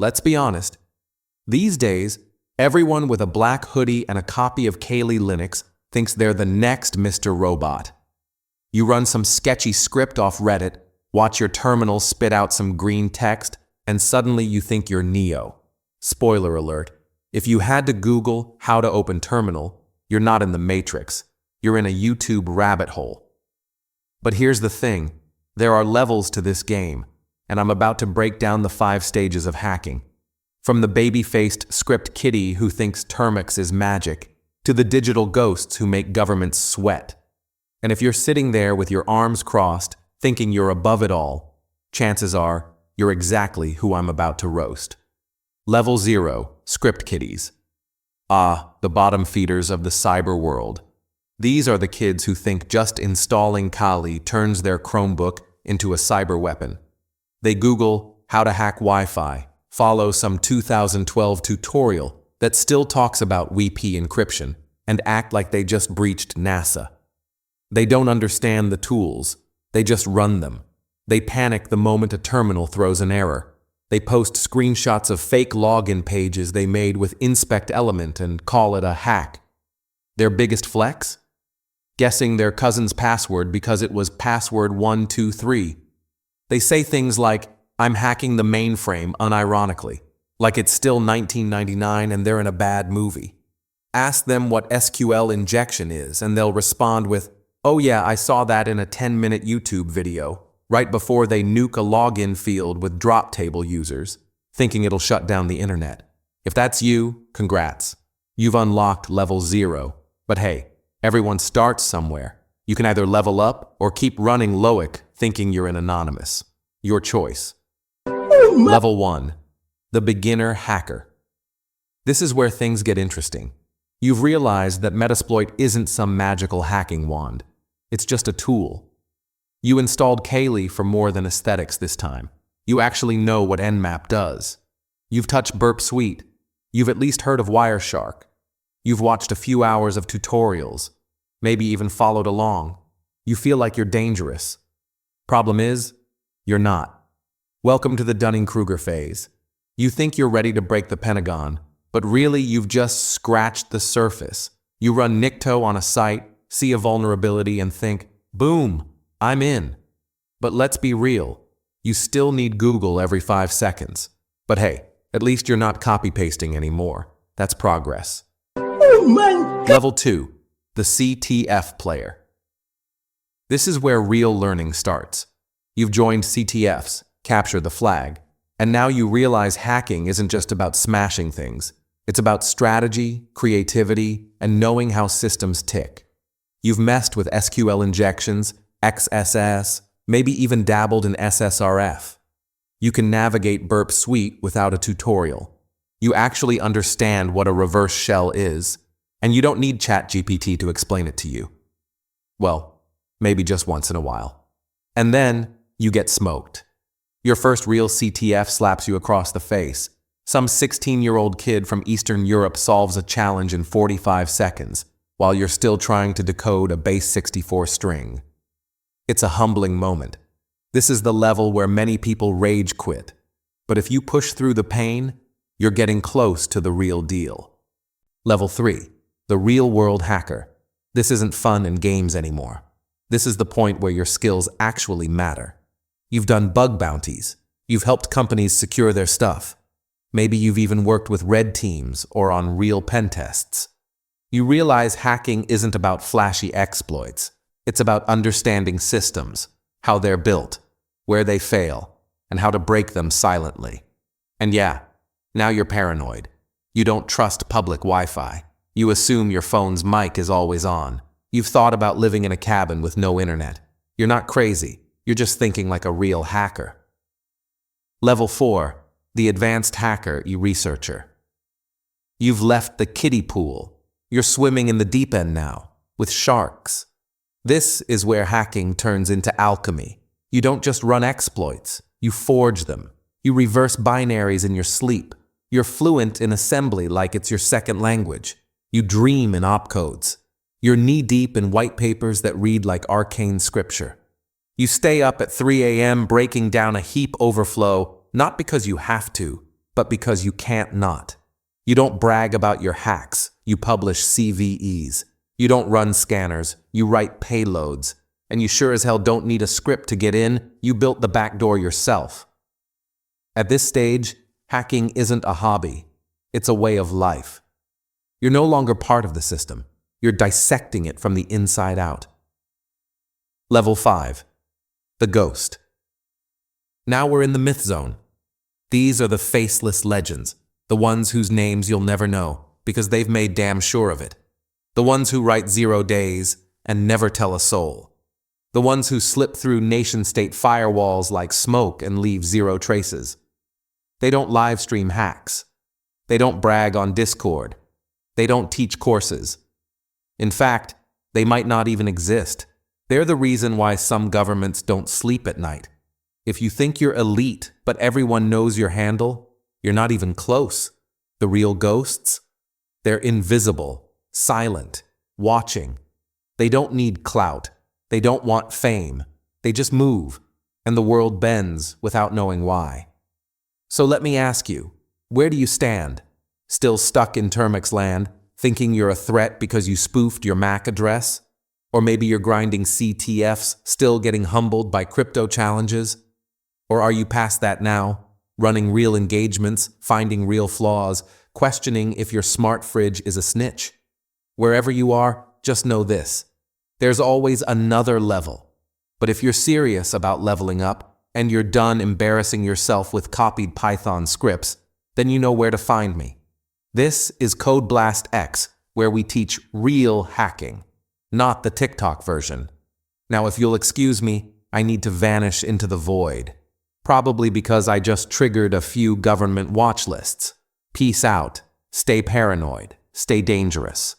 let's be honest. These days, everyone with a black hoodie and a copy of Kali Linux thinks they're the next Mr. Robot. You run some sketchy script off Reddit, watch your terminal spit out some green text, and suddenly you think you're Neo. Spoiler alert, if you had to Google how to open terminal, you're not in the Matrix. You're in a YouTube rabbit hole. But here's the thing, there are levels to this game, and I'm about to break down the 5 stages of hacking. From the baby-faced script kiddie who thinks Termux is magic, to the digital ghosts who make governments sweat. And if you're sitting there with your arms crossed, thinking you're above it all, chances are you're exactly who I'm about to roast. Level 0, Script Kiddies. Ah, the bottom feeders of the cyber world. These are the kids who think just installing Kali turns their Chromebook into a cyber weapon. They Google how to hack Wi-Fi, follow some 2012 tutorial that still talks about WP encryption, and act like they just breached NASA. They don't understand the tools, they just run them. They panic the moment a terminal throws an error. They post screenshots of fake login pages they made with Inspect Element and call it a hack. Their biggest flex? Guessing their cousin's password because it was password 123. They say things like, "I'm hacking the mainframe," unironically, like it's still 1999 and they're in a bad movie. Ask them what SQL injection is and they'll respond with, "Oh yeah, I saw that in a 10-minute YouTube video," right before they nuke a login field with drop table users, thinking it'll shut down the internet. If that's you, congrats. You've unlocked level 0. But hey, everyone starts somewhere. You can either level up or keep running Loic thinking you're an anonymous. Your choice. Level 1. The Beginner Hacker. This is where things get interesting. You've realized that Metasploit isn't some magical hacking wand. It's just a tool. You installed Kali for more than aesthetics this time. You actually know what Nmap does. You've touched Burp Suite. You've at least heard of Wireshark. You've watched a few hours of tutorials, maybe even followed along. You feel like you're dangerous. Problem is, you're not. Welcome to the Dunning-Kruger phase. You think you're ready to break the Pentagon, but really you've just scratched the surface. You run Nikto on a site, see a vulnerability and think, boom, I'm in. But let's be real, you still need Google every 5 seconds. But hey, at least you're not copy-pasting anymore. That's progress. Oh my God. Level 2, the CTF player. This is where real learning starts. You've joined CTFs, Capture the Flag, and now you realize hacking isn't just about smashing things. It's about strategy, creativity, and knowing how systems tick. You've messed with SQL injections, XSS, maybe even dabbled in SSRF. You can navigate Burp Suite without a tutorial. You actually understand what a reverse shell is, and you don't need ChatGPT to explain it to you. Well, maybe just once in a while. And then you get smoked. Your first real CTF slaps you across the face. Some 16-year-old kid from Eastern Europe solves a challenge in 45 seconds, while you're still trying to decode a base 64 string. It's a humbling moment. This is the level where many people rage quit. But if you push through the pain, you're getting close to the real deal. Level 3, the real-world hacker. This isn't fun and games anymore. This is the point where your skills actually matter. You've done bug bounties. You've helped companies secure their stuff. Maybe you've even worked with red teams or on real pen tests. You realize hacking isn't about flashy exploits. It's about understanding systems, how they're built, where they fail, and how to break them silently. And yeah, now you're paranoid. You don't trust public Wi-Fi. You assume your phone's mic is always on. You've thought about living in a cabin with no internet. You're not crazy. You're just thinking like a real hacker. Level 4, the advanced hacker e-researcher. You've left the kiddie pool. You're swimming in the deep end now, with sharks. This is where hacking turns into alchemy. You don't just run exploits, you forge them. You reverse binaries in your sleep. You're fluent in assembly like it's your second language. You dream in opcodes. You're knee-deep in white papers that read like arcane scripture. You stay up at 3 a.m. breaking down a heap overflow, not because you have to, but because you can't not. You don't brag about your hacks, you publish CVEs. You don't run scanners, you write payloads. And you sure as hell don't need a script to get in, you built the backdoor yourself. At this stage, hacking isn't a hobby, it's a way of life. You're no longer part of the system, you're dissecting it from the inside out. Level 5. The Ghost. Now we're in the myth zone. These are the faceless legends, the ones whose names you'll never know, because they've made damn sure of it. The ones who write 0 days and never tell a soul. The ones who slip through nation-state firewalls like smoke and leave 0 traces. They don't live stream hacks. They don't brag on Discord. They don't teach courses. In fact, they might not even exist. They're the reason why some governments don't sleep at night. If you think you're elite, but everyone knows your handle, you're not even close. The real ghosts? They're invisible, silent, watching. They don't need clout. They don't want fame. They just move, and the world bends without knowing why. So let me ask you, where do you stand? Still stuck in Termix land, thinking you're a threat because you spoofed your MAC address? Or maybe you're grinding CTFs, still getting humbled by crypto challenges? Or are you past that now, running real engagements, finding real flaws, questioning if your smart fridge is a snitch? Wherever you are, just know this. There's always another level. But if you're serious about leveling up, and you're done embarrassing yourself with copied Python scripts, then you know where to find me. This is CodeBLastX, where we teach real hacking, not the TikTok version. Now, if you'll excuse me, I need to vanish into the void. Probably because I just triggered a few government watch lists. Peace out. Stay paranoid. Stay dangerous.